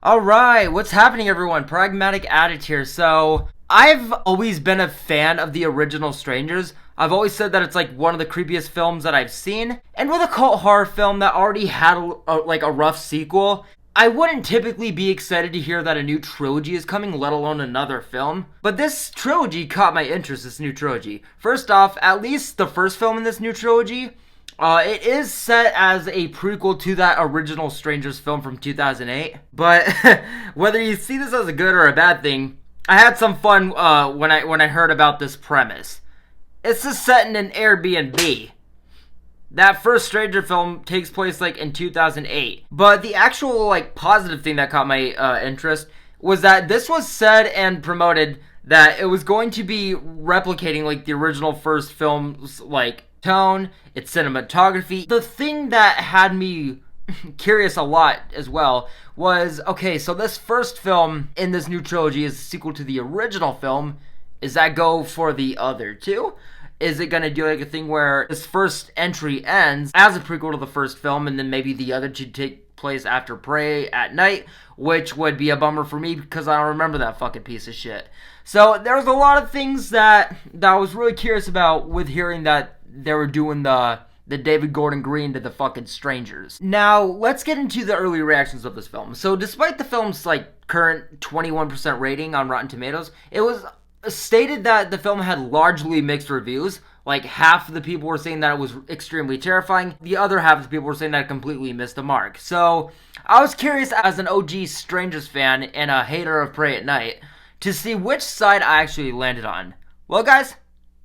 Alright, what's happening everyone? Pragmatic Addict here. So, I've always been a fan of the original Strangers. I've always said that it's like one of the creepiest films that I've seen. And with a cult horror film that already had a rough sequel, I wouldn't typically be excited to hear that a new trilogy is coming, let alone another film. But this trilogy caught my interest, this new trilogy. First off, at least the first film in this new trilogy, it is set as a prequel to that original Strangers film from 2008. But whether you see this as a good or a bad thing, I had some fun when I heard about this premise. It's just set in an Airbnb. That first Stranger film takes place like in 2008. But the actual like positive thing that caught my interest was that this was said and promoted that it was going to be replicating like the original first film's like tone, its cinematography. The thing that had me curious a lot as well was, okay, so this first film in this new trilogy is a sequel to the original film. Is that go for the other two? Is it going to do like a thing where this first entry ends as a prequel to the first film and then maybe the other two take place after Prey at night, which would be a bummer for me because I don't remember that fucking piece of shit. So there's a lot of things that I was really curious about with hearing that they were doing the David Gordon Green to the fucking Strangers. Now, let's get into the early reactions of this film. So despite the film's like current 21% rating on Rotten Tomatoes, it was stated that the film had largely mixed reviews. Like half of the people were saying that it was extremely terrifying. The other half of the people were saying that it completely missed the mark. So I was curious as an OG Strangers fan and a hater of Prey at Night to see which side I actually landed on. Well guys,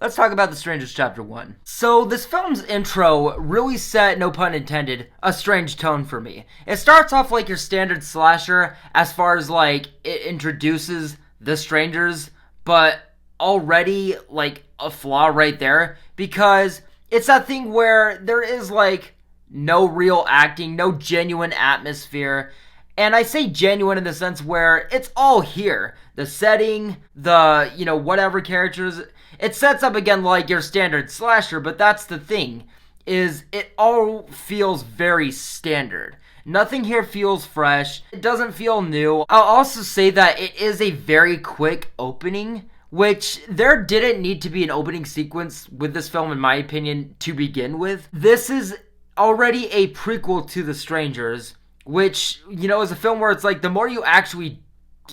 let's talk about The Strangers Chapter 1. So this film's intro really set, no pun intended, a strange tone for me. It starts off like your standard slasher as far as like it introduces the strangers, but already like a flaw right there because it's that thing where there is like no real acting, no genuine atmosphere. And I say genuine in the sense where it's all here. The setting, the, whatever characters. It sets up again like your standard slasher, but that's the thing, is it all feels very standard. Nothing here feels fresh. It doesn't feel new. I'll also say that it is a very quick opening, which there didn't need to be an opening sequence with this film, in my opinion, to begin with. This is already a prequel to The Strangers, which, is a film where it's like the more you actually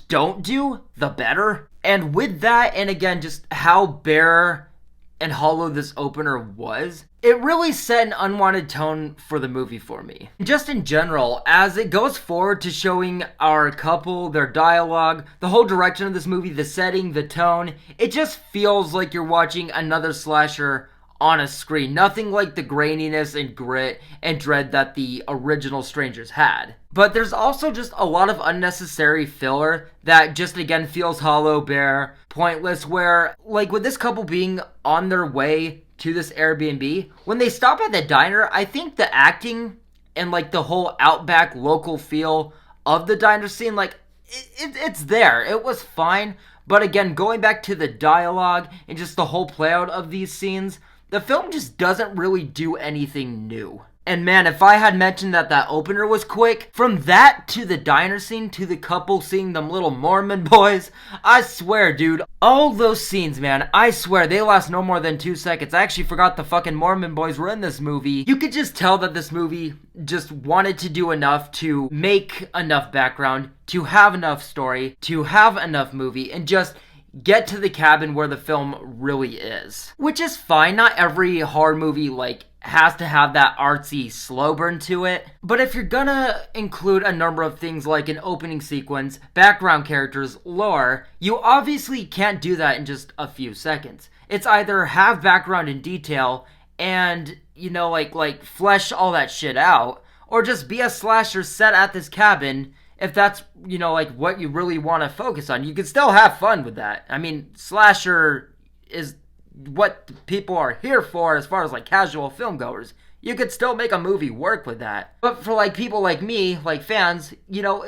don't do, the better. And with that, and again, just how bare and hollow this opener was, it really set an unwanted tone for the movie for me. Just in general, as it goes forward to showing our couple, their dialogue, the whole direction of this movie, the setting, the tone, it just feels like you're watching another slasher on a screen. Nothing like the graininess and grit and dread that the original Strangers had. But there's also just a lot of unnecessary filler that just again feels hollow, bare, pointless, where like with this couple being on their way to this Airbnb, when they stop at the diner, I think the acting and like the whole outback local feel of the diner scene, like it's there. It was fine. But again, going back to the dialogue and just the whole play out of these scenes, the film just doesn't really do anything new. And man, if I had mentioned that opener was quick, from that to the diner scene to the couple seeing them little Mormon boys, I swear, dude, all those scenes, man, I swear, they last no more than 2 seconds. I actually forgot the fucking Mormon boys were in this movie. You could just tell that this movie just wanted to do enough to make enough background, to have enough story, to have enough movie, and just get to the cabin where the film really is. Which is fine. Not every horror movie, has to have that artsy slow burn to it. But if you're gonna include a number of things like an opening sequence, background characters, lore, you obviously can't do that in just a few seconds. It's either have background and detail and, flesh all that shit out, or just be a slasher set at this cabin if that's, what you really want to focus on. You can still have fun with that. I mean, slasher is what people are here for as far as, casual film goers. You could still make a movie work with that. But for, people like me, fans,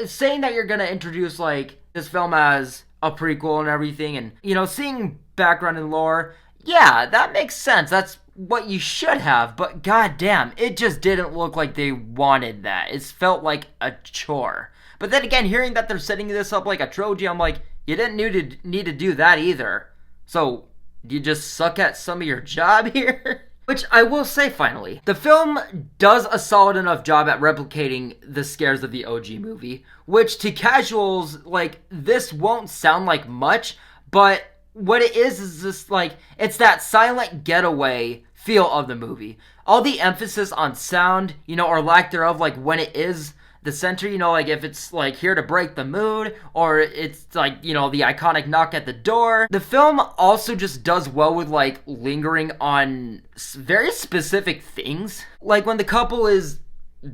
saying that you're going to introduce, this film as a prequel and everything, and, seeing background and lore, yeah, that makes sense. That's what you should have, but goddamn, it just didn't look like they wanted that. It felt like a chore. But then again, hearing that they're setting this up like a trilogy, I'm like, you didn't need to do that either. So, do you just suck at some of your job here? Which I will say finally, the film does a solid enough job at replicating the scares of the OG movie, which to casuals, like, this won't sound like much, but what it is just like, it's that silent getaway feel of the movie. All the emphasis on sound, or lack thereof, like when it is the center, like if it's like here to break the mood, or it's like, the iconic knock at the door. The film also just does well with like lingering on very specific things. Like when the couple is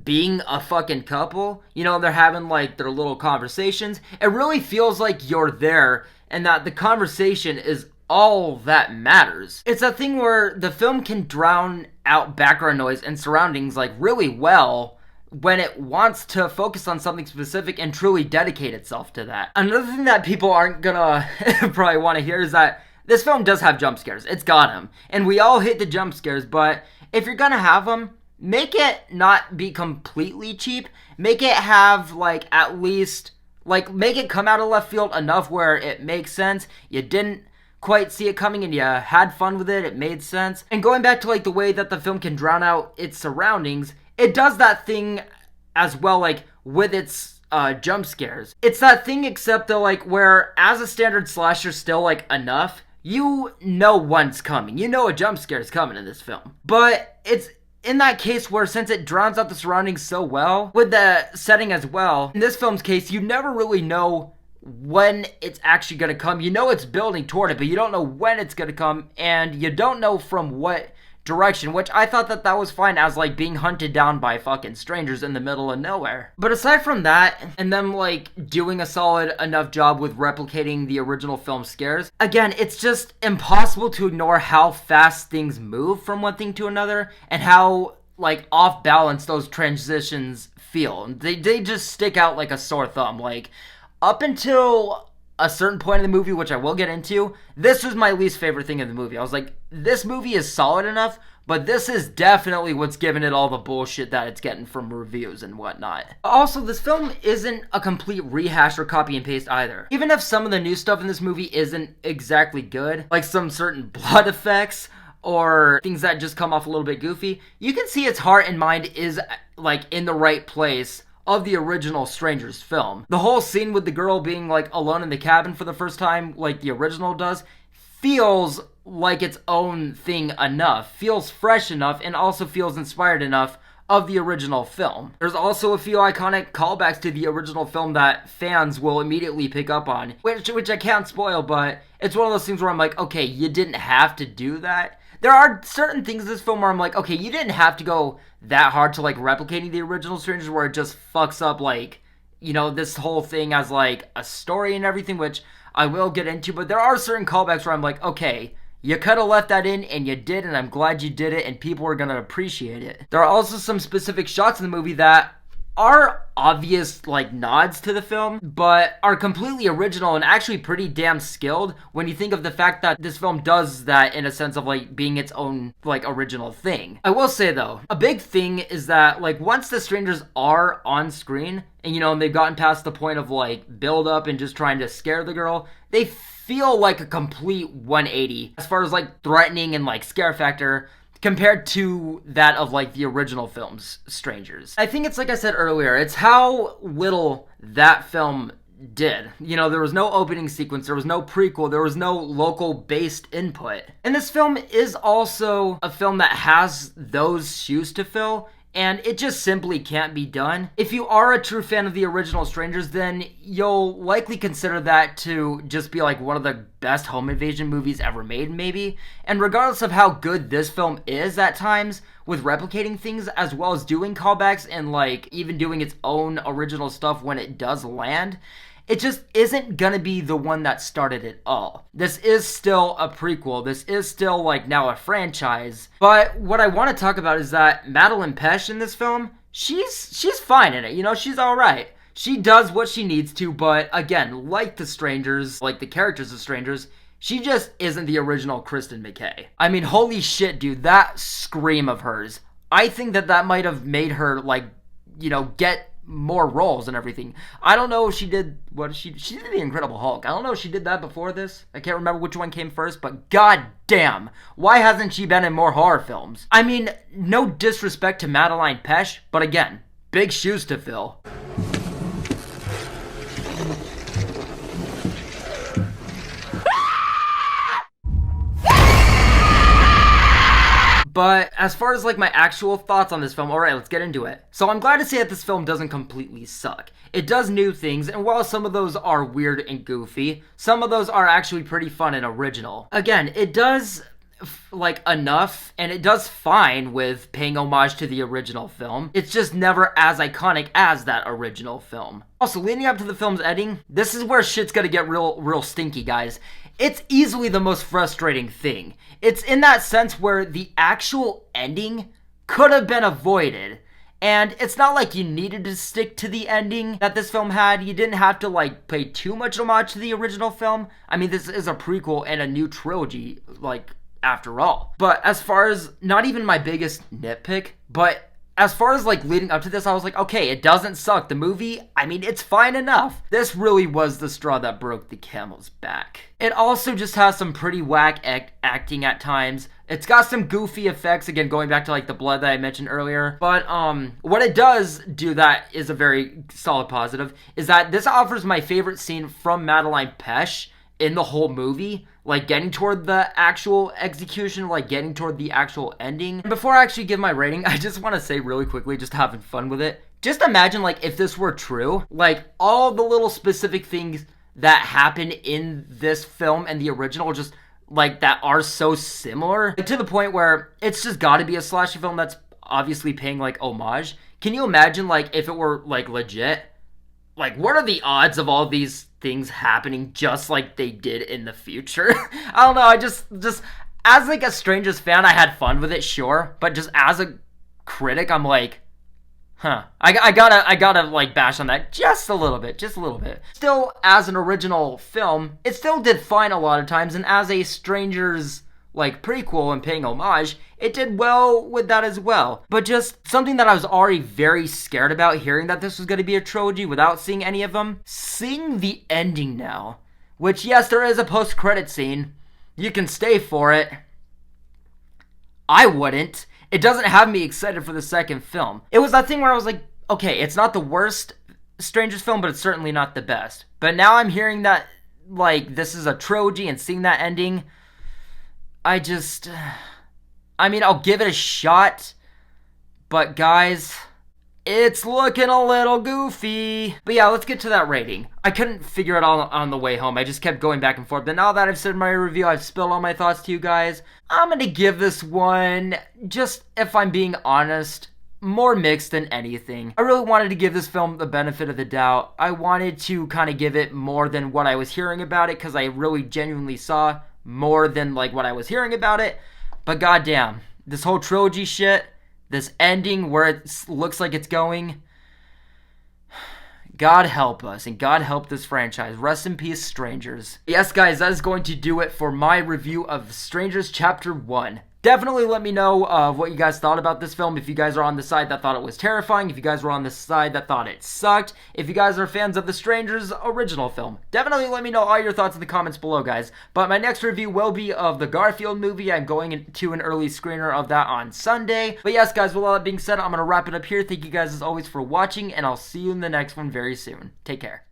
being a fucking couple, they're having like their little conversations. It really feels like you're there and that the conversation is all that matters. It's a thing where the film can drown out background noise and surroundings like really well when it wants to focus on something specific and truly dedicate itself to that. Another thing that people aren't gonna probably want to hear is that this film does have jump scares. It's got them. And we all hate the jump scares, but if you're gonna have them, make it not be completely cheap. Make it have like at least, like make it come out of left field enough where it makes sense. You didn't quite see it coming and you had fun with it made sense. And going back to like the way that the film can drown out its surroundings, it does that thing as well, like with its jump scares. It's that thing except though, like where as a standard slasher still like enough, one's coming. A jump scare is coming in this film. But it's in that case where since it drowns out the surroundings so well, with the setting as well, in this film's case, you never really know when it's actually going to come. It's building toward it, but you don't know when it's going to come, and you don't know from what direction, which I thought that was fine as like being hunted down by fucking strangers in the middle of nowhere. But aside from that, and them like doing a solid enough job with replicating the original film scares, again, it's just impossible to ignore how fast things move from one thing to another and how like off balance those transitions feel. They just stick out like a sore thumb. Like up until a certain point in the movie, which I will get into, this was my least favorite thing in the movie. I was like, this movie is solid enough, but this is definitely what's giving it all the bullshit that it's getting from reviews and whatnot. Also, this film isn't a complete rehash or copy and paste either. Even if some of the new stuff in this movie isn't exactly good, like some certain blood effects or things that just come off a little bit goofy, you can see its heart and mind is like in the right place of the original Strangers film. The whole scene with the girl being like alone in the cabin for the first time, like the original does, feels like its own thing enough, feels fresh enough, and also feels inspired enough of the original film. There's also a few iconic callbacks to the original film that fans will immediately pick up on, which I can't spoil, but it's one of those things where I'm like, okay, you didn't have to do that. There are certain things in this film where I'm like, okay, you didn't have to go that hard to like replicating the original Strangers where it just fucks up like, this whole thing as like a story and everything, which I will get into, but there are certain callbacks where I'm like, okay, you could have left that in and you did, and I'm glad you did it and people are gonna appreciate it. There are also some specific shots in the movie that are obvious like nods to the film, but are completely original and actually pretty damn skilled when you think of the fact that this film does that in a sense of like being its own like original thing. I will say though, a big thing is that like once the strangers are on screen and they've gotten past the point of like build up and just trying to scare the girl, they feel like a complete 180 as far as like threatening and like scare factor compared to that of like the original film's Strangers. I think it's like I said earlier, it's how little that film did. There was no opening sequence, there was no prequel, there was no local based input. And this film is also a film that has those shoes to fill, and it just simply can't be done. If you are a true fan of the original Strangers, then you'll likely consider that to just be like one of the best home invasion movies ever made, maybe. And regardless of how good this film is at times, with replicating things as well as doing callbacks and like even doing its own original stuff when it does land, it just isn't gonna be the one that started it all. This is still a prequel. This is still like now a franchise. But what I want to talk about is that Madeleine Petsch in this film, she's fine in it. She's all right. She does what she needs to, but again, like the Strangers, like the characters of Strangers, she just isn't the original Kristen McKay. I mean, holy shit, dude, that scream of hers. I think that might have made her like, get more roles and everything. I don't know if she did she did the Incredible Hulk. I don't know if she did that before this. I can't remember which one came first, but god damn, why hasn't she been in more horror films? I mean, no disrespect to Madeline Pesh, but again, big shoes to fill. But as far as like my actual thoughts on this film, alright, let's get into it. So I'm glad to say that this film doesn't completely suck. It does new things, and while some of those are weird and goofy, some of those are actually pretty fun and original. Again, it does like enough, and it does fine with paying homage to the original film. It's just never as iconic as that original film. Also, leading up to the film's ending, this is where shit's gonna get real stinky, guys. It's easily the most frustrating thing. It's in that sense where the actual ending could have been avoided. And it's not like you needed to stick to the ending that this film had. You didn't have to like pay too much homage to the original film. I mean, this is a prequel and a new trilogy, like, after all. But as far as, not even my biggest nitpick, but as far as like leading up to this, I was like, okay, it doesn't suck. The movie, I mean, it's fine enough. This really was the straw that broke the camel's back. It also just has some pretty whack acting at times. It's got some goofy effects, again, going back to like the blood that I mentioned earlier. But what it does do that is a very solid positive, is that this offers my favorite scene from Madeline Pesh in the whole movie, like getting toward the actual execution, like getting toward the actual ending. Before I actually give my rating, I just want to say really quickly, just having fun with it, just imagine like if this were true, like all the little specific things that happen in this film and the original, just like that are so similar, to the point where it's just got to be a slasher film that's obviously paying like homage. Can you imagine like if it were like legit? Like, what are the odds of all these things happening just like they did in the future? I don't know, I just as like a Strangers fan, I had fun with it, sure, but just as a critic, I'm like, huh, I gotta like bash on that just a little bit. Still, as an original film, it still did fine a lot of times, and as a Strangers like prequel and paying homage, it did well with that as well. But just something that I was already very scared about, hearing that this was going to be a trilogy without seeing any of them, seeing the ending now, which yes, there is a post-credit scene. You can stay for it. I wouldn't. It doesn't have me excited for the second film. It was that thing where I was like, okay, it's not the worst Strangers film, but it's certainly not the best. But now I'm hearing that like this is a trilogy and seeing that ending, I mean, I'll give it a shot, but guys, it's looking a little goofy. But yeah, let's get to that rating. I couldn't figure it all on the way home. I just kept going back and forth. But now that I've said my review, I've spilled all my thoughts to you guys, I'm gonna give this one, just if I'm being honest, more mixed than anything. I really wanted to give this film the benefit of the doubt. I wanted to kind of give it more than what I was hearing about it, because I really genuinely saw more than like what I was hearing about it. But goddamn, this whole trilogy shit, this ending where it looks like it's going, God help us, and God help this franchise. Rest in peace, Strangers. Yes, guys, that is going to do it for my review of Strangers Chapter 1. Definitely let me know what you guys thought about this film. If you guys are on the side that thought it was terrifying, if you guys were on the side that thought it sucked, if you guys are fans of the Strangers original film, definitely let me know all your thoughts in the comments below, guys. But my next review will be of the Garfield movie. I'm going to an early screener of that on Sunday. But yes, guys, with all that being said, I'm going to wrap it up here. Thank you guys as always for watching, and I'll see you in the next one very soon. Take care.